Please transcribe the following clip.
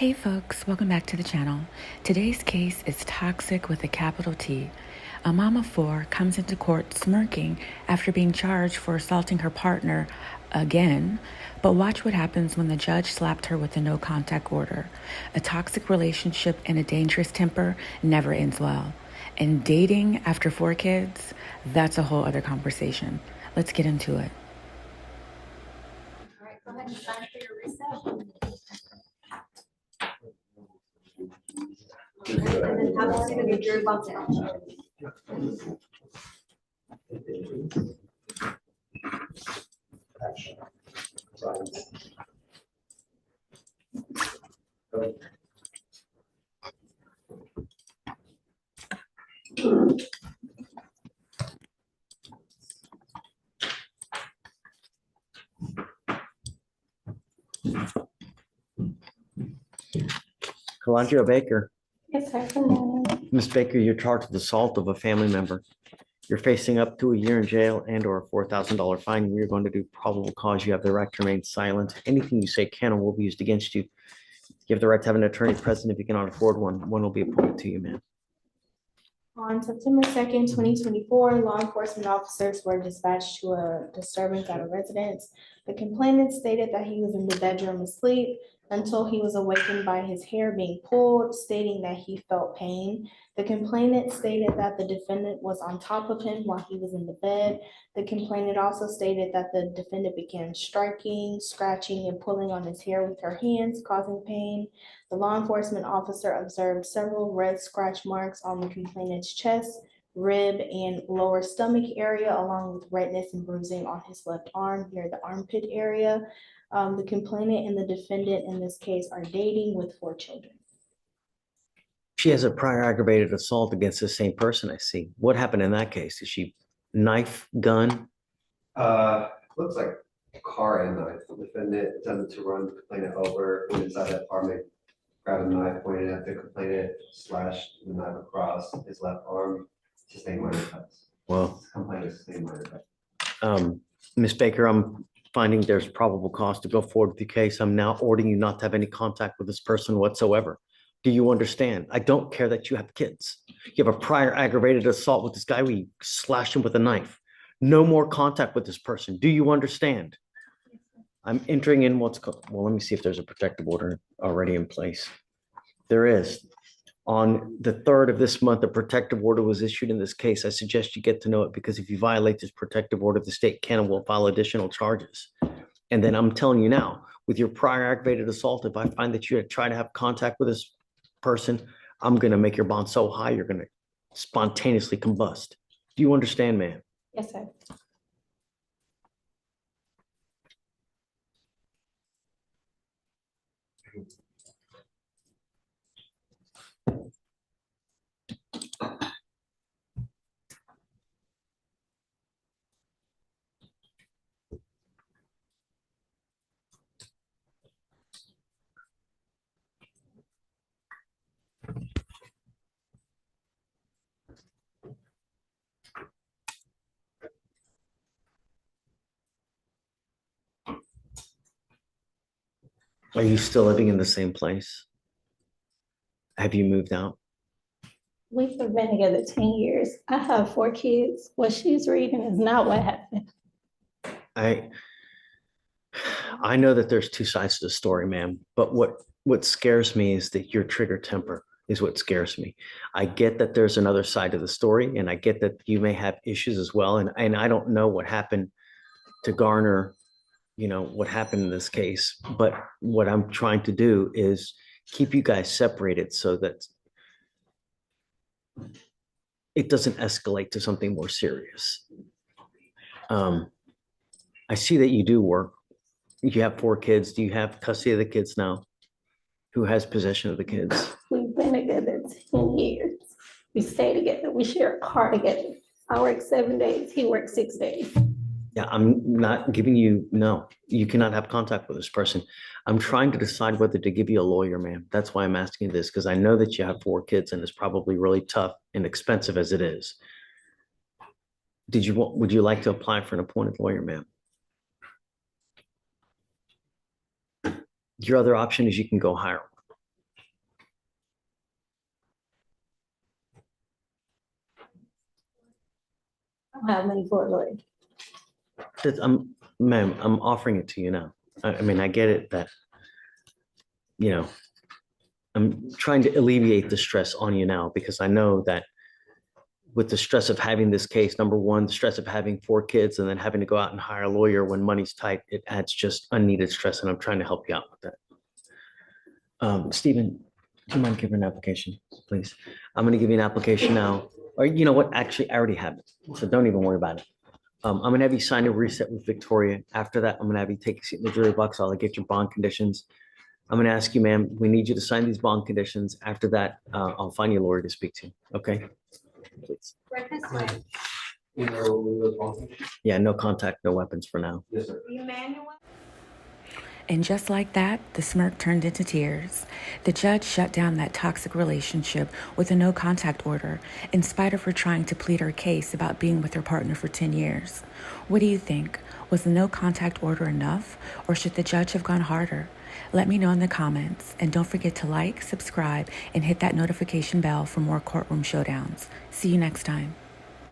Hey folks, welcome back to the channel. Today's case is toxic with a capital T. A mom of four comes into court smirking after being charged for assaulting her partner again, but watch what happens when the judge slapped her with a no contact order. A toxic relationship and a dangerous temper never ends well. And dating after four kids, that's a whole other conversation. Let's get into it. All right, go ahead and sign for your reset. And then have a seat of your jury box. Calandria Baker. Yes, sir. Good morning. Ms. Baker, you're charged with assault of a family member. You're facing up to a year in jail and or a $4,000 fine. We are going to do probable cause. You have the right to remain silent. Anything you say can or will be used against you. You have the right to have an attorney present if you cannot afford one. One will be appointed to you, ma'am. On September 2nd, 2024, law enforcement officers were dispatched to a disturbance at a residence. The complainant stated that he was in the bedroom asleep until he was awakened by his hair being pulled, stating that he felt pain. The complainant stated that the defendant was on top of him while he was in the bed. The complainant also stated that the defendant began striking, scratching, and pulling on his hair with her hands, causing pain. The law enforcement officer observed several red scratch marks on the complainant's chest, rib, and lower stomach area, along with redness and bruising on his left arm near the armpit area. The complainant and the defendant in this case are dating with 4 children. She has a prior aggravated assault against the same person, I see. What happened in that case? Is she knife, gun? Looks like car and knife. The defendant attempted to run the complainant over, went inside that apartment, grabbed a knife, pointed at the complainant, slashed the knife across his left arm, sustained minor cuts. Well, Complainant sustained minor cuts. Ms. Baker, I'm finding there's probable cause to go forward with the case. I'm now ordering you not to have any contact with this person whatsoever. Do you understand? I don't care that you have kids. You have a prior aggravated assault with this guy where you slashed him with a knife. No more contact with this person. Do you understand? I'm entering in what's called, well, let me see if there's a protective order already in place. There is. On the 3rd of this month, a protective order was issued in this case. I suggest you get to know it because if you violate this protective order, the state can and will file additional charges. And then I'm telling you now, with your prior aggravated assault, if I find that you try to have contact with this person, I'm going to make your bond so high, you're going to spontaneously combust. Do you understand, ma'am? Yes, sir. Are you still living in the same place? Have you moved out? We've been together 10 years. I have 4 kids. What she's reading is not what happened. I know that there's 2 sides to the story, ma'am, but what scares me is that your trigger temper is what scares me. I get that there's another side to the story, and I get that you may have issues as well. And I don't know what happened to Garner, what happened in this case, but what I'm trying to do is keep you guys separated so that it doesn't escalate to something more serious. I see that you do work. You have 4 kids. Do you have custody of the kids now? Who has possession of the kids? We've been together 10 years. We stay together. We share a car together. I work 7 days. He works 6 days. Yeah, I'm not giving you, no, you cannot have contact with this person. I'm trying to decide whether to give you a lawyer, ma'am. That's why I'm asking you this, because I know that you have 4 kids and it's probably really tough and expensive as it is. Would you like to apply for an appointed lawyer, ma'am? Your other option is you can go hire one. don't have money for it, Lloyd. Ma'am, I'm offering it to you now. I mean, I get it that, you know, I'm trying to alleviate the stress on you now because I know that with the stress of having this case, number one, the stress of having 4 kids and then having to go out and hire a lawyer when money's tight, it adds just unneeded stress, and I'm trying to help you out with that. Stephen, do you mind giving an application, please? I'm gonna give you an application now, or you know what, actually, I already have it, so don't even worry about it. I'm gonna have you sign a reset with Victoria. After that, I'm gonna have you take a seat in the jury box. I'll get your bond conditions. I'm gonna ask you, ma'am, we need you to sign these bond conditions. After that, I'll find you a lawyer to speak to, okay? Please. Right this way. You know, we were talking. Yeah, no contact, no weapons for now. Yes, sir. Emmanuel? And just like that, the smirk turned into tears. The judge shut down that toxic relationship with a no contact order, in spite of her trying to plead her case about being with her partner for 10 years. What do you think? Was the no contact order enough, or should the judge have gone harder? Let me know in the comments, and don't forget to like, subscribe, and hit that notification bell for more courtroom showdowns. See you next time.